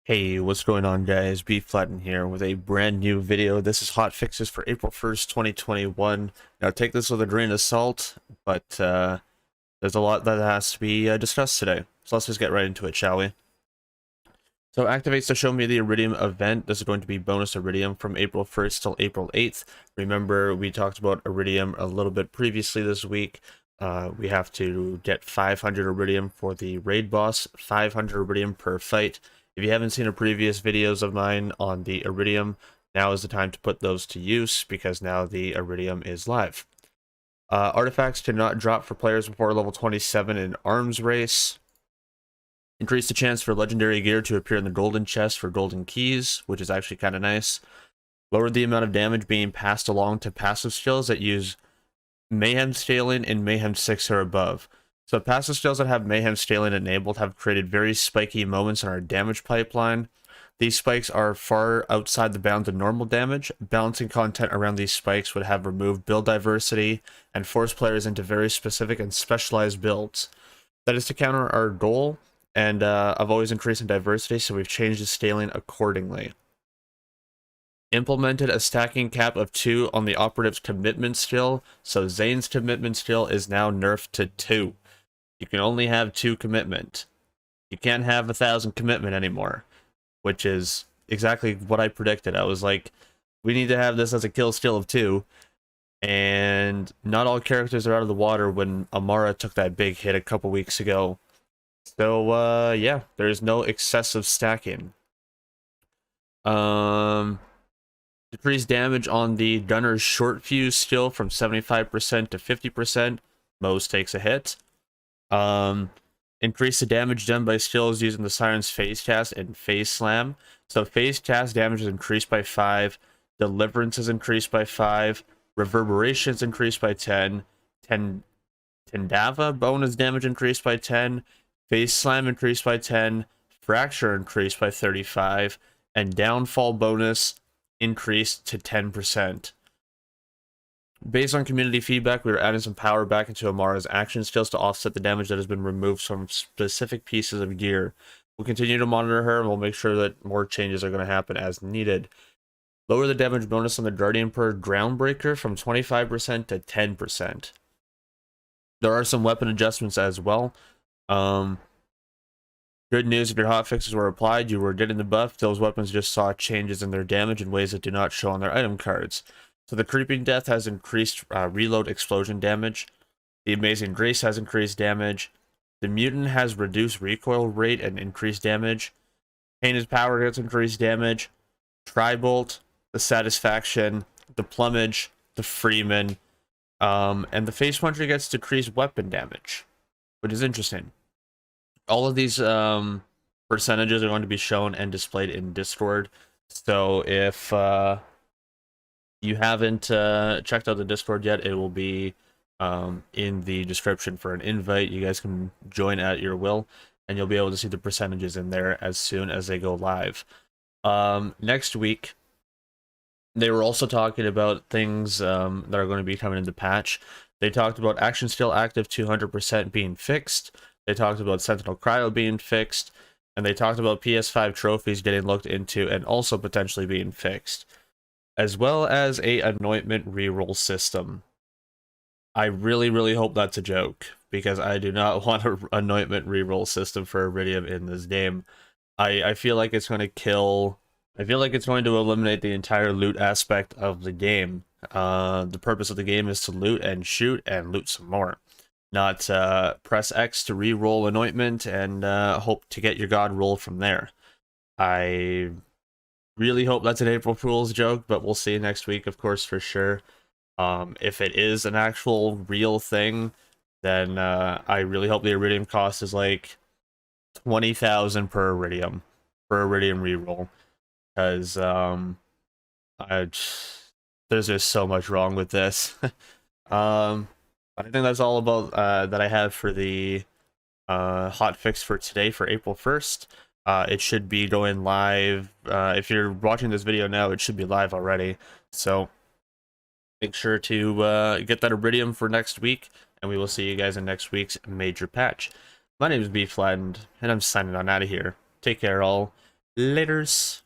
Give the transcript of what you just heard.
Hey, what's going on, guys? Bflattened here with a brand new video. This is Hotfixes for April 1st, 2021. Now, take this with a grain of salt, but there's a lot that has to be discussed today. So let's just get right into it, shall we? So activates to show me the Eridium event. This is going to be bonus Eridium from April 1st till April 8th. Remember, we talked about Eridium a little bit previously this week. We have to get 500 Eridium for the raid boss, 500 Eridium per fight. If you haven't seen the previous videos of mine on the Eridium, now is the time to put those to use because now the Eridium is live. Artifacts cannot drop for players before level 27 in Arms Race. Increase the chance for legendary gear to appear in the golden chest for golden keys, which is actually kind of nice. Lower the amount of damage being passed along to passive skills that use Mayhem Scaling and Mayhem 6 or above. So passive skills that have Mayhem Scaling enabled have created very spiky moments in our damage pipeline. These spikes are far outside the bounds of normal damage. Balancing content around these spikes would have removed build diversity and force players into very specific and specialized builds. That is to counter our goal and of always increasing diversity, so we've changed the scaling accordingly. Implemented a stacking cap of 2 on the operative's commitment skill, so Zane's commitment skill is now nerfed to 2. You can only have 2 commitment. You can't have 1,000 commitment anymore, which is exactly what I predicted. I was like, we need to have this as a kill skill of 2, and not all characters are out of the water when Amara took that big hit a couple weeks ago. So, yeah, there's no excessive stacking. Decrease damage on the gunner's short fuse skill from 75% to 50%. Mose takes a hit. Increase the damage done by skills using the Siren's Phase Cast and Phase Slam. So Phase Cast damage is increased by 5. Deliverance is increased by 5. Reverberation is increased by 10. Tendava bonus damage increased by 10. Phase Slam increased by 10. Fracture increased by 35. And Downfall bonus increased to 10%. Based on community feedback, we are adding some power back into Amara's action skills to offset the damage that has been removed from specific pieces of gear. We'll continue to monitor her, and we'll make sure that more changes are going to happen as needed. Lower the damage bonus on the Guardian per Groundbreaker from 25% to 10%. There are some weapon adjustments as well. Good news, if your hotfixes were applied, you were getting the buff. Those weapons just saw changes in their damage in ways that do not show on their item cards. So the Creeping Death has increased reload explosion damage. The Amazing Grace has increased damage. The Mutant has reduced recoil rate and increased damage. Painted Power gets increased damage. Tribolt, the Satisfaction, the Plumage, the Freeman, and the Face Puncher gets decreased weapon damage, which is interesting. All of these percentages are going to be shown and displayed in Discord. So if you haven't checked out the Discord yet, it will be in the description for an invite. You guys can join at your will, and you'll be able to see the percentages in there as soon as they go live. Next week, they were also talking about things that are going to be coming in the patch. They talked about Action Skill Active 200% being fixed. They talked about Sentinel Cryo being fixed. And they talked about PS5 trophies getting looked into and also potentially being fixed, as well as a anointment reroll system. I really, really hope that's a joke, because I do not want an anointment reroll system for Eridium in this game. I feel like it's going to kill... I feel like it's going to eliminate the entire loot aspect of the game. The purpose of the game is to loot and shoot and loot some more. Not press X to reroll anointment and hope to get your god roll from there. I really hope that's an April Fool's joke, but we'll see next week, of course, for sure. If it is an actual real thing, then I really hope the Eridium cost is like 20,000 per Eridium reroll, because there's just so much wrong with this. I think that's all about that I have for the hotfix for today for April 1st. It should be going live. If you're watching this video now, it should be live already. So make sure to get that Eridium for next week, and we will see you guys in next week's major patch. My name is Bflattened, and I'm signing on out of here. Take care, all. Laters.